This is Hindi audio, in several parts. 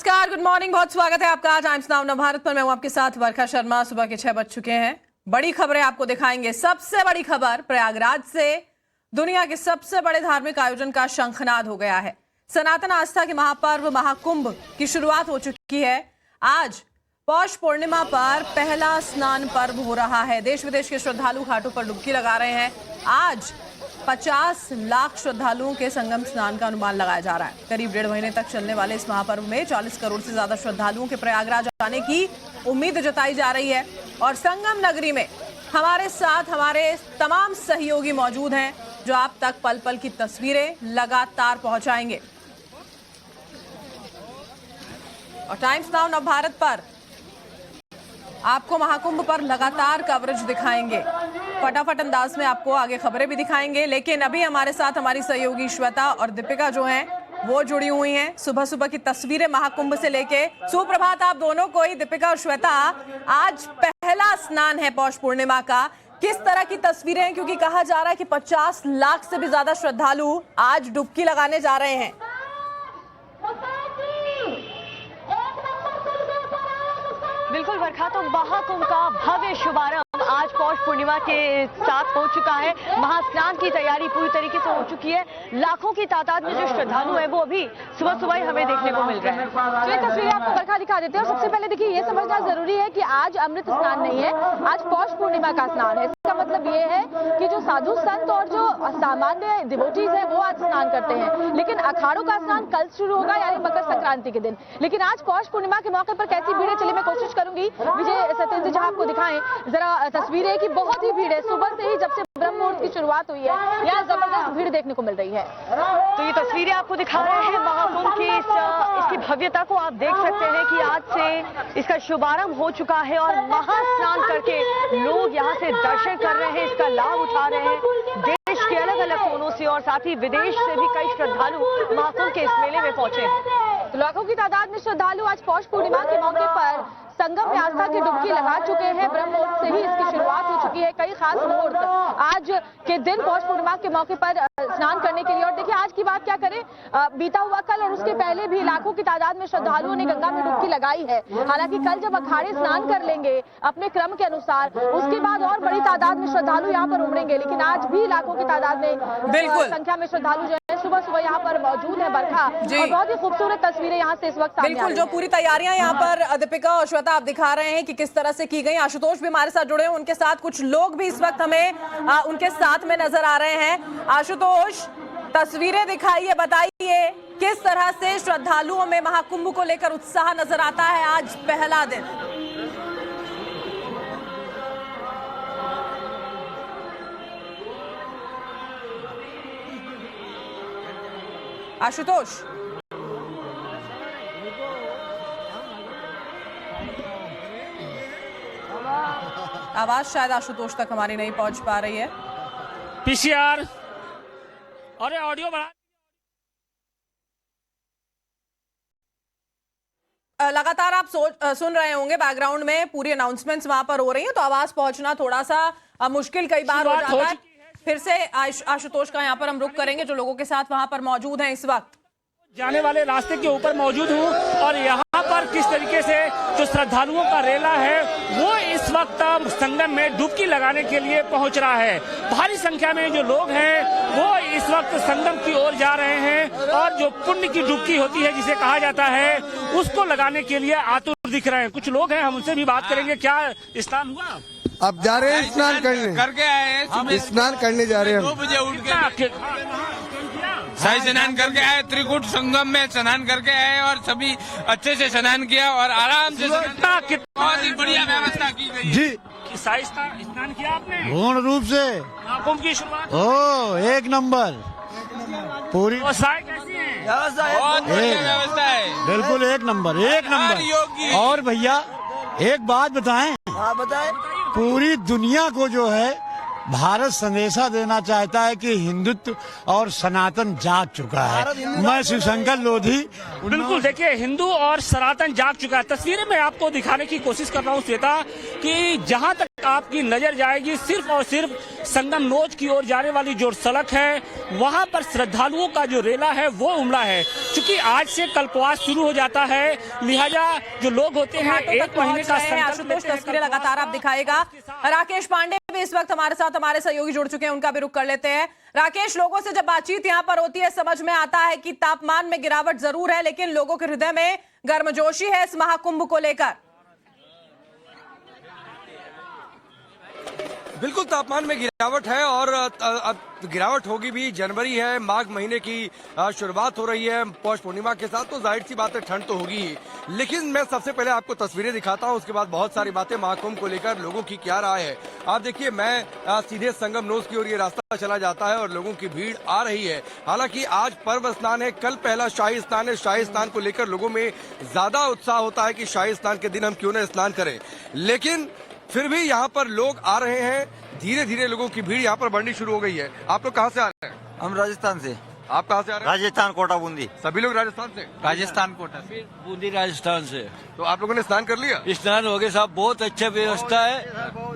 नमस्कार, गुड मॉर्निंग, बहुत स्वागत है आपका टाइम्स नाउ नवभारत पर। मैं हूं आपके साथ वर्षा शर्मा। सुबह के 6 बज चुके हैं। बड़ी खबरें आपको दिखाएंगे। सबसे बड़ी खबर, प्रयागराज से दुनिया के सबसे बड़े धार्मिक आयोजन का शंखनाद हो गया है। सनातन आस्था के महापर्व महाकुंभ की शुरुआत हो चुकी है। आज पौष पूर्णिमा पर पहला स्नान पर्व हो रहा है। देश विदेश के श्रद्धालु घाटों पर डुबकी लगा रहे हैं। आज 50 लाख श्रद्धालुओं के संगम स्नान का अनुमान लगाया जा रहा है। करीब 1.5 महीने तक चलने वाले इस महापर्व में 40 करोड़ से ज्यादा श्रद्धालुओं के प्रयागराज आने की उम्मीद जताई जा रही है। और संगम नगरी में हमारे साथ हमारे तमाम सहयोगी मौजूद हैं, जो आप तक पल पल की तस्वीरें लगातार पहुंचाएंगे। और टाइम्स नाउ नवभारत पर आपको महाकुंभ पर लगातार कवरेज दिखाएंगे। फटाफट अंदाज में आपको आगे खबरें भी दिखाएंगे, लेकिन अभी हमारे साथ हमारी सहयोगी श्वेता और दीपिका जो हैं वो जुड़ी हुई हैं। सुबह सुबह की तस्वीरें महाकुंभ से लेके। सुप्रभात आप दोनों को ही। दीपिका और श्वेता, आज पहला स्नान है पौष पूर्णिमा का, किस तरह की तस्वीरें हैं? क्योंकि कहा जा रहा है कि 50 लाख से भी ज्यादा श्रद्धालु आज डुबकी लगाने जा रहे हैं। बिल्कुल वर्षा, तो महाकुंभ का भव्य शुभारंभ आज पौष पूर्णिमा के साथ हो चुका है। महास्नान की तैयारी पूरी तरीके से हो चुकी है। लाखों की तादाद में जो श्रद्धालु हैं वो अभी सुबह सुबह ही हमें देखने को मिल रहे हैं। तो ये तस्वीरें आपको वर्षा दिखा देते हैं। और सबसे पहले देखिए, ये समझना जरूरी है कि आज अमृत स्नान नहीं है, आज पौष पूर्णिमा का स्नान है। इसका मतलब ये है कि जो साधु संत और जो सामान्य डिवोटीज है वो आज स्नान करते हैं, लेकिन अखाड़ों का स्नान कल शुरू होगा, यानी मकर संक्रांति के दिन। लेकिन आज पौष पूर्णिमा के मौके पर कैसी भीड़ है, चलिए मैं कोशिश करूंगी विजय सत्येंद्र जहां आपको दिखाएं जरा तस्वीरें कि बहुत ही भीड़ है। सुबह से ही जब से ब्रह्म मुहूर्त की शुरुआत हुई है, यहाँ जबरदस्त भीड़ देखने को मिल रही है। तो ये तस्वीरें आपको दिखा रहे हैं महाकुंभ की इसकी भव्यता को। आप देख सकते हैं कि आज से इसका शुभारंभ हो चुका है और महास्नान करके लोग यहाँ से दर्शन कर रहे हैं, इसका लाभ उठा रहे हैं। देश के अलग अलग कोनों से और साथ ही विदेश से भी कई श्रद्धालु महाकुंभ के इस मेले में पहुंचे हैं। तो लाखों की तादाद में श्रद्धालु आज पौष पूर्णिमा के मौके पर संगम में आस्था की डुबकी लगा चुके हैं। ब्रह्म मुहूर्त से ही इसकी शुरुआत हो चुकी है। कई खास मुहूर्त आज के दिन पौष पूर्णिमा के मौके पर स्नान करने के लिए। और देखिए, आज की बात क्या करें, बीता हुआ कल और उसके पहले भी लाखों की तादाद में श्रद्धालुओं ने गंगा में डुबकी लगाई है। हालांकि कल जब अखाड़े स्नान कर लेंगे अपने क्रम के अनुसार, उसके बाद और बड़ी तादाद में श्रद्धालु यहाँ पर उमड़ेंगे। लेकिन आज भी लाखों की तादाद में बिल्कुल संख्या में श्रद्धालु जो है सुबह सुबह यहाँ पर मौजूद है। बरखा और बहुत ही खूबसूरत तस्वीरें यहाँ से इस वक्त बिल्कुल जो पूरी तैयारियां यहाँ पर दीपिका और श्वेता आप दिखा रहे हैं कि किस तरह से की गई। आशुतोष भी हमारे साथ जुड़े हैं, उनके साथ कुछ लोग भी इस वक्त हमें उनके साथ में नजर आ रहे हैं। आशुतोष, तस्वीरें दिखाइए, बताइए किस तरह से श्रद्धालुओं में महाकुंभ को लेकर उत्साह नजर आता है आज पहला दिन। आशुतोष, आवाज शायद आशुतोष तक हमारी नहीं पहुंच पा रही है। पीसीआर और ऑडियो बढ़ा। लगातार आप सुन रहे होंगे बैकग्राउंड में पूरी अनाउंसमेंट्स वहां पर हो रही हैं, तो आवाज पहुंचना थोड़ा सा मुश्किल कई बार हो जाता है। फिर से आशुतोष का यहाँ पर हम रुख करेंगे, जो लोगों के साथ वहां पर मौजूद हैं इस वक्त। जाने वाले रास्ते के ऊपर मौजूद हूँ और यहाँ पर किस तरीके से जो श्रद्धालुओं का रेला है वो इस वक्त संगम में डुबकी लगाने के लिए पहुंच रहा है। भारी संख्या में जो लोग हैं वो इस वक्त संगम की ओर जा रहे हैं और जो पुण्य की डुबकी होती है जिसे कहा जाता है, उसको लगाने के लिए आतुर दिख रहे हैं। कुछ लोग हैं, हम उनसे भी बात करेंगे। क्या स्नान हुआ? अब जा रहे हैं स्नान करके आए हैं, स्नान करने जा रहे हैं। 2 बजे उठ के शाही स्नान करके आए, त्रिकुट संगम में स्नान करके आए और सभी अच्छे से स्नान किया और आराम से बहुत ही बढ़िया व्यवस्था की गई जी। शाही स्नान किया आपने? पूर्ण रूप से महाकुंभ की शुरुआत एक नंबर पूरी व्यवस्थाएं कैसी है? बहुत बढ़िया व्यवस्था है, बिल्कुल एक नंबर योगी। और भैया एक बात बताएं, पूरी दुनिया को जो है भारत संदेशा देना चाहता है कि हिंदुत्व और सनातन जाग चुका है। मैं शिवशंकर लोधी। बिल्कुल, देखिए हिंदू और सनातन जाग चुका है। तस्वीरें मैं आपको दिखाने की कोशिश कर रहा हूँ श्वेता, कि जहाँ तक आपकी नजर जाएगी सिर्फ और सिर्फ संगम नोच की ओर जाने वाली जो सड़क है वहां पर श्रद्धालुओं का जो रेला है वो उमड़ा है। क्योंकि आज से कल्पवास शुरू हो जाता है, लिहाजा जो लोग होते हैं एक महीने का आशुतोष तस्वीरें लगातार आप दिखाएगा। राकेश पांडे भी इस वक्त हमारे साथ, हमारे सहयोगी जुड़ चुके हैं, उनका भी रुख कर लेते हैं। राकेश, लोगों से जब बातचीत यहाँ पर होती है समझ में आता है कि तापमान में गिरावट जरूर है, लेकिन लोगों के हृदय में गर्मजोशी है इस महाकुंभ को लेकर। बिल्कुल तापमान में गिरावट है और अब गिरावट होगी भी। जनवरी है, माघ महीने की शुरुआत हो रही है पौष पूर्णिमा के साथ, तो जाहिर सी बात है ठंड तो होगी ही। लेकिन मैं सबसे पहले आपको तस्वीरें दिखाता हूं, उसके बाद बहुत सारी बातें महाकुंभ को लेकर लोगों की क्या राय है। आप देखिए, मैं सीधे संगम नोज की ओर ये रास्ता चला जाता है और लोगों की भीड़ आ रही है। हालांकि आज पर्व स्नान है, कल पहला शाही स्नान है। शाही स्नान को लेकर लोगों में ज्यादा उत्साह होता है कि शाही स्नान के दिन हम क्यों न स्नान करें, लेकिन फिर भी यहाँ पर लोग आ रहे हैं। धीरे धीरे लोगों की भीड़ यहाँ पर बढ़नी शुरू हो गई है। आप लोग कहाँ से आ रहे हैं? हम राजस्थान से। आप कहाँ से आ रहे हैं? राजस्थान, कोटा बूंदी। सभी लोग राजस्थान से? राजस्थान कोटा से। बूंदी राजस्थान से। तो आप लोगों ने स्नान कर लिया? स्नान हो गए साहब, बहुत अच्छा व्यवस्था है,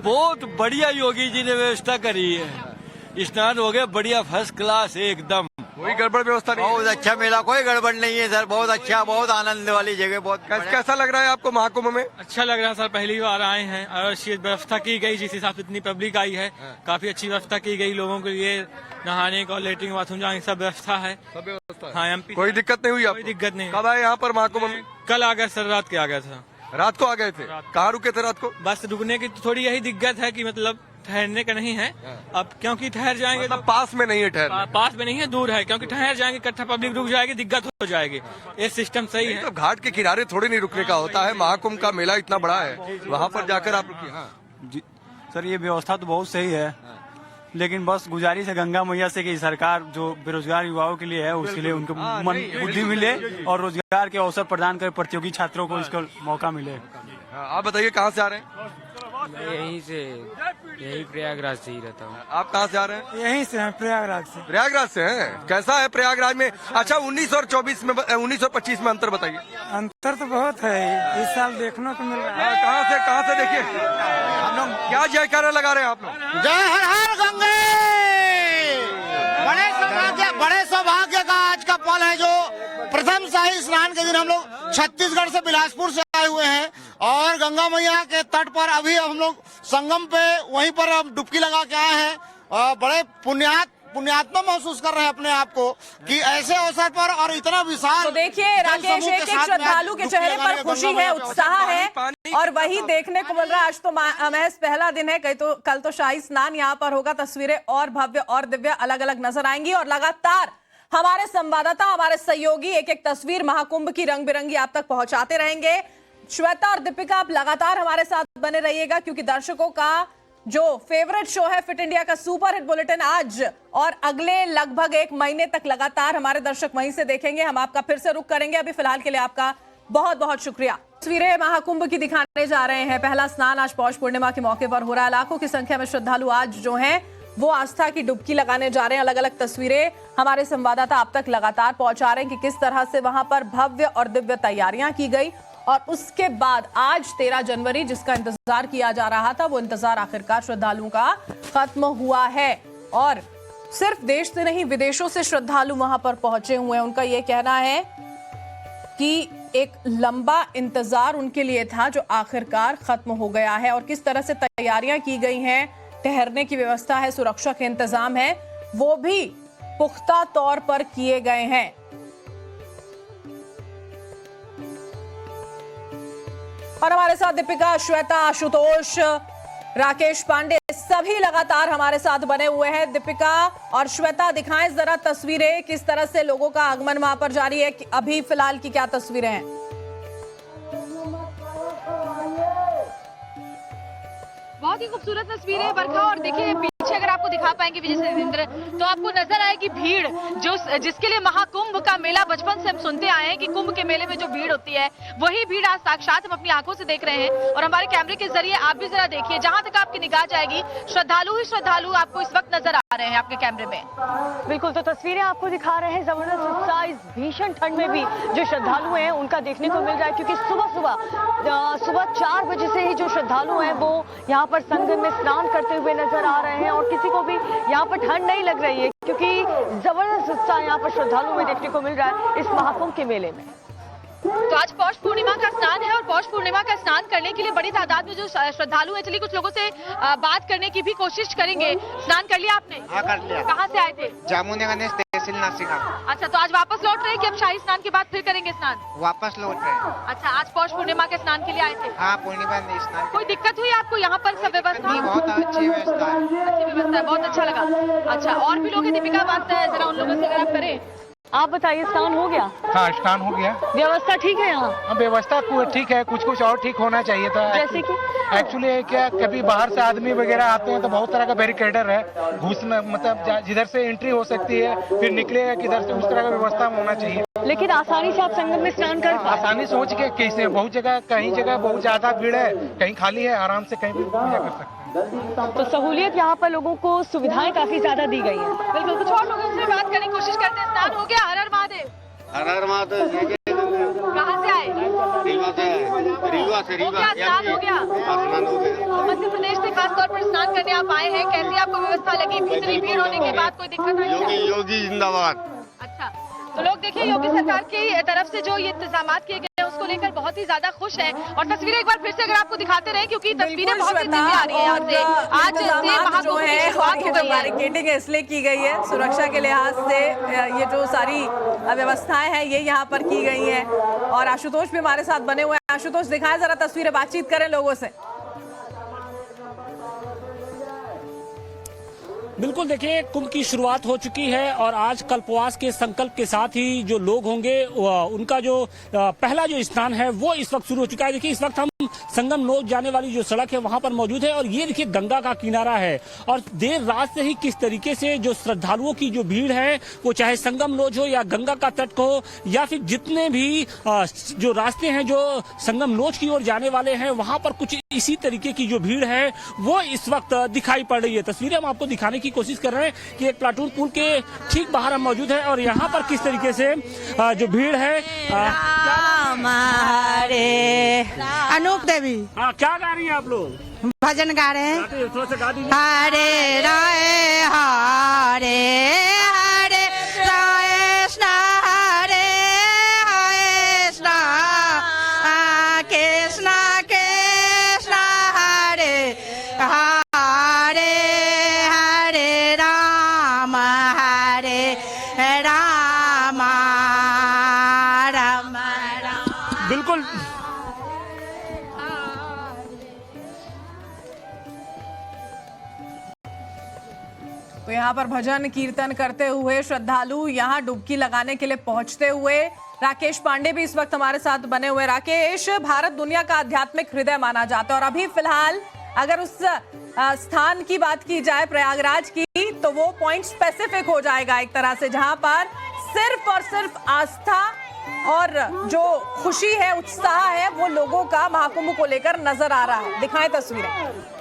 बहुत बढ़िया योगी जी ने व्यवस्था करी है। स्नान हो गए बढ़िया, फर्स्ट क्लास एकदम, कोई गड़बड़ व्यवस्था नहीं? बहुत अच्छा मेला, कोई गड़बड़ नहीं है सर, बहुत अच्छा, बहुत आनंद वाली जगह। बहुत कैसा लग रहा है आपको महाकुंभ में? अच्छा लग रहा है सर, पहली बार आए हैं और अच्छी व्यवस्था की गई, जिस हिसाब से इतनी पब्लिक आई है काफी अच्छी व्यवस्था की गई लोगों के लिए, नहाने का, लेटरिन बाथरूम जाने की सब व्यवस्था है। सब व्यवस्था है? हाँ, एमपी कोई दिक्कत नहीं हुई आपको? कोई दिक्कत नहीं। कब आए यहाँ पर महाकुंभ में? कल आ गए सर, रात के आ गया था। रात को आ गए थे? कहाँ रुके थे रात को? बस रुकने की तो थोड़ी यही दिक्कत है कि मतलब ठहरने का नहीं है अब, क्योंकि ठहर जाएंगे मतलब पास में नहीं है ठहर? पास में नहीं है, दूर है, क्योंकि ठहर जाएंगे इकट्ठा पब्लिक रुक जाएगी, दिक्कत हो जाएगी। ये सिस्टम सही है। तो घाट के किनारे थोड़ी नहीं रुकने का होता है, महाकुंभ का मेला इतना बड़ा है, वहाँ पर जाकर आप रुकिए। हाँ सर, ये व्यवस्था तो बहुत सही है, लेकिन बस गुजारिश है गंगा मैया से कि सरकार जो बेरोजगार युवाओं के लिए है उसके लिए उनको मन बुद्धि मिले और रोजगार के अवसर प्रदान करे, प्रतियोगी छात्रों को इसका मौका मिले। आप बताइए कहाँ से आ रहे हैं? यहीं से, यही प्रयागराज से ही रहता हूँ। आप कहाँ से आ रहे हैं? यहीं से हैं, प्रयागराज से। प्रयागराज से हैं? कैसा है प्रयागराज में? अच्छा, 19 और 24 में, 19 और 25 में अंतर बताइए। अंतर तो बहुत है, इस साल देखने को मिल रहा है। कहाँ से देखिए हम लोग क्या जयकारा लगा रहे हैं आप लोग? जय हर हर गंगे। बड़े सौभाग्य का आज का पल है जो प्रथम शाही स्नान के दिन हम लोग छत्तीसगढ़ से, बिलासपुर से आए हुए हैं और गंगा मैया के तट पर अभी हम लोग संगम पे वहीं पर हम डुबकी लगा के आए हैं और बड़े पुण्यात्मा महसूस कर रहे हैं अपने आप को कि ऐसे अवसर पर और इतना विशाल। तो देखिए राकेश, एक एक श्रद्धालु के चेहरे पर खुशी है, उत्साह है और वही देखने को मिल रहा है। आज तो महज पहला दिन है, कल तो शाही स्नान यहाँ पर होगा। तस्वीरें और भव्य और दिव्य अलग अलग नजर आएंगी और लगातार हमारे संवाददाता, हमारे सहयोगी एक एक तस्वीर महाकुंभ की रंग बिरंगी आप तक पहुंचाते रहेंगे। श्वेता और दीपिका, आप लगातार हमारे साथ बने रहिएगा क्योंकि दर्शकों का जो फेवरेट शो है फिट इंडिया का सुपर हिट बुलेटिन आज और अगले लगभग एक महीने तक लगातार हमारे दर्शक वहीं से देखेंगे। हम आपका फिर से रुख करेंगे। अभी फिलहाल के लिए आपका बहुत बहुत शुक्रिया। तस्वीरें महाकुंभ की दिखाने जा रहे हैं। पहला स्नान आज पौष पूर्णिमा के मौके पर हो रहा है। लाखों की संख्या में श्रद्धालु आज जो हैं वो आस्था की डुबकी लगाने जा रहे हैं। अलग अलग तस्वीरें हमारे संवाददाता आप तक लगातार पहुंचा रहे हैं कि किस तरह से वहां पर भव्य और दिव्य तैयारियां की गई और उसके बाद आज 13 जनवरी जिसका इंतजार किया जा रहा था वो इंतजार आखिरकार श्रद्धालुओं का खत्म हुआ है और सिर्फ देश से नहीं विदेशों से श्रद्धालु वहां पर पहुंचे हुए हैं। उनका यह कहना है कि एक लंबा इंतजार उनके लिए था जो आखिरकार खत्म हो गया है और किस तरह से तैयारियां की गई हैं, ठहरने की व्यवस्था है, सुरक्षा के इंतजाम है, वो भी पुख्ता तौर पर किए गए हैं। और हमारे साथ दीपिका, श्वेता, आशुतोष, राकेश पांडे सभी लगातार हमारे साथ बने हुए हैं। दीपिका और श्वेता, दिखाएं जरा तस्वीरें, किस तरह से लोगों का आगमन वहां पर जारी है, अभी फिलहाल की क्या तस्वीरें हैं? बहुत ही खूबसूरत तस्वीरें बरखा और देखिए पीछे से अगर आपको दिखा पाएंगे विजय सरिंद्र, तो आपको नजर आएगी भीड़ जो जिसके लिए महाकुंभ का मेला बचपन से हम सुनते आए हैं कि कुंभ के मेले में जो भीड़ होती है वही भीड़ आज साक्षात हम अपनी आंखों से देख रहे हैं। और हमारे कैमरे के जरिए आप भी जरा देखिए, जहां तक आपकी निगाह जाएगी श्रद्धालु ही श्रद्धालु आपको इस वक्त नजर आ रहे हैं आपके कैमरे में। बिल्कुल, तो तस्वीरें आपको दिखा रहे हैं, जबरदस्त उत्साह इस भीषण ठंड में भी जो श्रद्धालु हैं उनका देखने को मिल रहा है, क्योंकि सुबह 4 बजे से ही जो श्रद्धालु हैं वो यहाँ पर संगम में स्नान करते हुए नजर आ रहे हैं और किसी को भी यहाँ पर ठंड नहीं लग रही है, क्योंकि जबरदस्त उत्साह यहाँ पर श्रद्धालु में देखने को मिल रहा है इस महाकुंभ के मेले में। तो आज पौष पूर्णिमा का स्नान है और पौष पूर्णिमा का स्नान करने के लिए बड़ी तादाद में जो श्रद्धालु हैं, चलिए कुछ लोगों से बात करने की भी कोशिश करेंगे। स्नान कर लिया आपने? हाँ, कर लिया। कहाँ से आए थे? जामुने गणेश तहसील नासिका। अच्छा, तो आज वापस लौट रहे हैं कि अब शाही स्नान के बाद फिर करेंगे स्नान? वापस लौट रहे हैं। अच्छा, आज पौष पूर्णिमा के स्नान के लिए आए थे? हाँ, पूर्णिमा में स्नान। कोई दिक्कत हुई आपको यहाँ पर? सब व्यवस्था बहुत अच्छी व्यवस्था है। अच्छी व्यवस्था है, बहुत अच्छा लगा। अच्छा, और भी लोग हैं, दीपिका बात है, जरा उन लोगों से अगर आप करें। आप बताइए, स्नान हो गया? हाँ, स्नान हो गया। व्यवस्था ठीक है यहाँ? व्यवस्था ठीक है, कुछ और ठीक होना चाहिए था। जैसे कि एक्चुअली क्या, कभी बाहर से आदमी वगैरह आते हैं तो बहुत तरह का बैरिकेडर है, घुसना मतलब जिधर से एंट्री हो सकती है, फिर निकलेगा किधर से, उस तरह का व्यवस्था होना चाहिए। लेकिन आसानी से आप संगम में स्नान कर पाए? आसानी सोच के कैसे, बहुत जगह, कहीं जगह बहुत ज्यादा भीड़ है, कहीं खाली है, आराम से कहीं भी पूजा कर सकते हैं। तो सहूलियत यहाँ पर लोगों को सुविधाएं काफी ज्यादा दी गई हैं। बिल्कुल, कुछ और लोगों से बात करने की कोशिश करते हैं। स्नान हो गया? हर हर महादेव। हर हर महादेव। कहाँ से आए? रीवा से। हो गया स्नान? हो गया? मध्य प्रदेश से खासतौर पर स्नान करने आप आए हैं, कैसी आपको व्यवस्था लगी? इतनी भीड़ होने के बाद कोई दिक्कत नहीं? योगी जिंदाबाद। अच्छा, तो लोग देखिए योगी सरकार की तरफ से जो ये इंतजाम किए गए हैं उसको लेकर बहुत ही ज्यादा खुश है। और तस्वीरें एक बार फिर से अगर आपको दिखाते रहे, क्योंकि तस्वीरें बहुत तेजी आ रही है यहाँ से। आज से महाकुंभ की शुरुआत हो गई है। बैरिकेडिंग इसलिए की गई है, सुरक्षा के लिहाज से ये जो सारी व्यवस्थाएं हैं ये यहाँ पर की गई हैं। और आशुतोष भी हमारे साथ बने हुए हैं। आशुतोष, दिखाएं जरा तस्वीरें, बातचीत करें लोगों से। बिल्कुल, देखिए कुंभ की शुरुआत हो चुकी है और आज कल्पवास के संकल्प के साथ ही जो लोग होंगे उनका जो पहला जो स्नान है वो इस वक्त शुरू हो चुका है। देखिए इस वक्त हम संगम नोच जाने वाली जो सड़क है वहां पर मौजूद है और ये देखिए गंगा का किनारा है। और देर रात से ही किस तरीके से जो श्रद्धालुओं की जो भीड़ है, वो चाहे संगम नोच हो या गंगा का तट हो या फिर जितने भी जो रास्ते हैं जो संगम नोच की ओर जाने वाले हैं, वहां पर कुछ इसी तरीके की जो भीड़ है वो इस वक्त दिखाई पड़ रही है। तस्वीरें हम आपको दिखाने की कोशिश कर रहे हैं कि एक प्लाटून पुल के ठीक बाहर हम मौजूद है और यहाँ पर किस तरीके से जो भीड़ है। अनूप देवी। हाँ, क्या गा रही हैं आप लोग? भजन गा रहे हैं। थोड़ा सा गा दीजिए। हरे राय हरे हरे कृष्ण हरे कृष्ण कृष्ण कृष्ण हरे हरे हरे राम राम राम। बिल्कुल, तो यहाँ पर भजन कीर्तन करते हुए श्रद्धालु यहाँ डुबकी लगाने के लिए पहुंचते हुए। राकेश पांडे भी इस वक्त हमारे साथ बने हुए। राकेश, भारत दुनिया का आध्यात्मिक हृदय माना जाता है और अभी फिलहाल अगर उस स्थान की बात की जाए प्रयागराज की, तो वो पॉइंट स्पेसिफिक हो जाएगा एक तरह से, जहां पर सिर्फ और सिर्फ आस्था और जो खुशी है, उत्साह है, वो लोगों का महाकुंभ को लेकर नजर आ रहा है। दिखाएं तस्वीरें।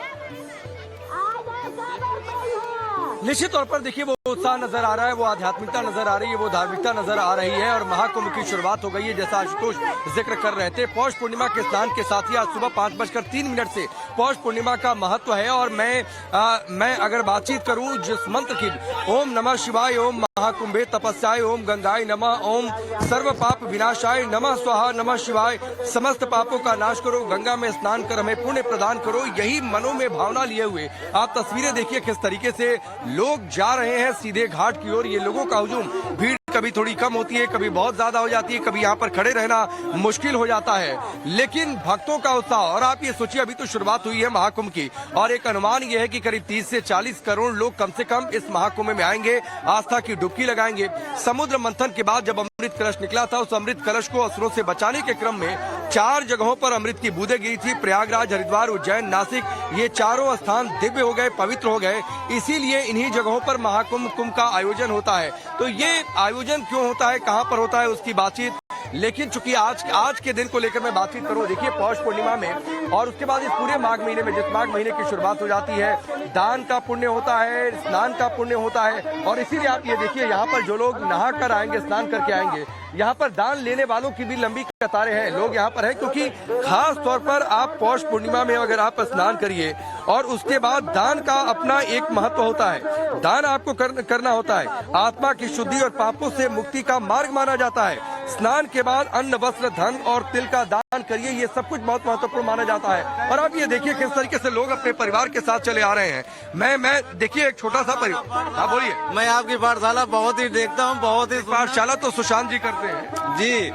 निश्चित तौर पर देखिए वो उत्साह नजर आ रहा है, वो आध्यात्मिकता नजर आ रही है, वो धार्मिकता नजर आ रही है और महाकुंभ की शुरुआत हो गई है। जैसा आशुतोष जिक्र कर रहे थे, पौष पूर्णिमा के स्नान के साथ ही आज सुबह 5:03 से पौष पूर्णिमा का महत्व है। और मैं अगर बातचीत करूं जिस मंत्र की, ओम नमः शिवाय, ओम महाकुंभे तपस्याय, ओम गंगाय नमः, ओम सर्व पाप विनाशाय नमः स्वाहा, नमः शिवाय, समस्त पापों का नाश करो, गंगा में स्नान कर हमें पुण्य प्रदान करो, यही मनों में भावना लिए हुए आप तस्वीरें देखिए किस तरीके से लोग जा रहे हैं सीधे घाट की ओर। ये लोगों का हुजूम, भीड़ कभी थोड़ी कम होती है, कभी बहुत ज्यादा हो जाती है, कभी यहाँ पर खड़े रहना मुश्किल हो जाता है, लेकिन भक्तों का उत्साह। और आप ये सोचिए, अभी तो शुरुआत हुई है महाकुंभ की और एक अनुमान ये है कि करीब 30 से 40 करोड़ लोग कम से कम इस महाकुंभ में आएंगे, आस्था की डुबकी लगाएंगे। समुद्र मंथन के बाद जब अमृत कलश निकला था। उस अमृत कलश को असुरों से बचाने के क्रम में 4 जगहों पर अमृत की बूंदें गिरी थी। प्रयागराज, हरिद्वार, उज्जैन, नासिक, ये चारों स्थान दिव्य हो गए, पवित्र हो गए। इसीलिए इन्हीं जगहों पर महाकुंभ कुंभ का आयोजन होता है। तो ये आयोजन क्यों होता है, कहां पर होता है, उसकी बातचीत, लेकिन चूंकि आज के दिन को लेकर मैं बातचीत करूं, देखिए पौष पूर्णिमा में और उसके बाद इस पूरे माघ महीने में, जिस माघ महीने की शुरुआत हो जाती है, दान का पुण्य होता है, स्नान का पुण्य होता है। और इसीलिए आप ये देखिए यहाँ पर जो लोग नहा कर आएंगे, स्नान करके आएंगे, यहाँ पर दान लेने वालों की भी लंबी कतारें हैं। लोग यहाँ पर हैं क्योंकि खास तौर पर आप पौष पूर्णिमा में अगर आप स्नान करिए और उसके बाद दान का अपना एक महत्व होता है। दान आपको करना होता है, आत्मा की शुद्धि और पापों से मुक्ति का मार्ग माना जाता है। स्नान के बाद अन्न, वस्त्र, धन और तिल का दान करिए, ये सब कुछ बहुत महत्वपूर्ण माना जाता है। और आप ये देखिए किस तरीके से लोग अपने परिवार के साथ चले आ रहे हैं। मैं देखिए एक छोटा सा परिवार, हाँ बोलिए। मैं आपकी पाठशाला बहुत ही देखता हूँ, बहुत ही पाठशाला तो सुशांत जी करते हैं जी।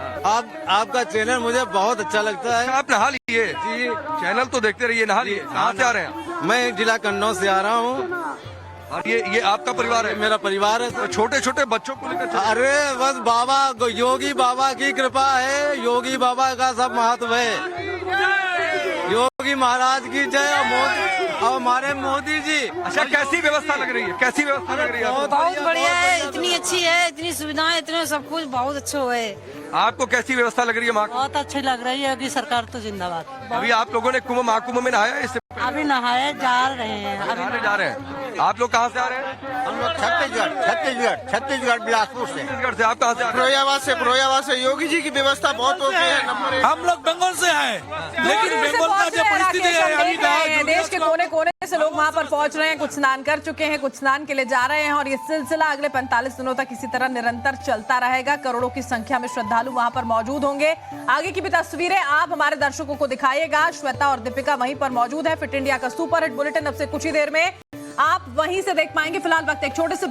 आपका चैनल मुझे बहुत अच्छा लगता है। आप नहा लिए जी, चैनल तो देखते रहिए, नहा लिए। कहाँ से आ रहे हैं? मैं जिला कन्नौज से आ रहा हूँ। और ये आपका परिवार है? मेरा परिवार है। तो छोटे छोटे बच्चों को लेकर, अरे बस बाबा, योगी बाबा की कृपा है, योगी बाबा का सब महत्व है। योगी महाराज की जय और हमारे मोदी जी। अच्छा, कैसी व्यवस्था लग रही है? कैसी व्यवस्था लग रही है? बहुत बढ़िया है, इतनी अच्छी है, इतनी सुविधाएं, इतने सब कुछ बहुत अच्छा है। आपको कैसी व्यवस्था लग रही है? बहुत अच्छी लग रही है। अभी सरकार तो जिंदाबाद। अभी आप लोगों ने कुंभ महाकुंभ में नहाया? इससे अभी नहाए जा रहे हैं, नहाने जा रहे हैं। आप लोग कहाँ से आ रहे हैं? हम लोग छत्तीसगढ़ बिलासपुर से। छत्तीसगढ़ से। आप कहाँ से आ रहे हैं? प्रोयावास से। योगी जी की व्यवस्था बहुत होती है। हम लोग बंगाल से हैं, लेकिन बंगाल का जो परिस्थिति है अभी देश के कोने कोने से लोग वहां पर पहुंच रहे हैं। कुछ स्नान कर चुके हैं, कुछ स्नान के लिए जा रहे हैं और ये सिलसिला अगले 45 दिनों तक इसी तरह निरंतर चलता रहेगा। करोड़ों की संख्या में श्रद्धालु वहां पर मौजूद होंगे। आगे की भी तस्वीरें आप हमारे दर्शकों को दिखाइएगा। श्वेता और दीपिका वहीं पर मौजूद है। फिट इंडिया का सुपर हिट बुलेटिन अब से कुछ ही देर में आप वहीं से देख पाएंगे। फिलहाल वक्त एक छोटे से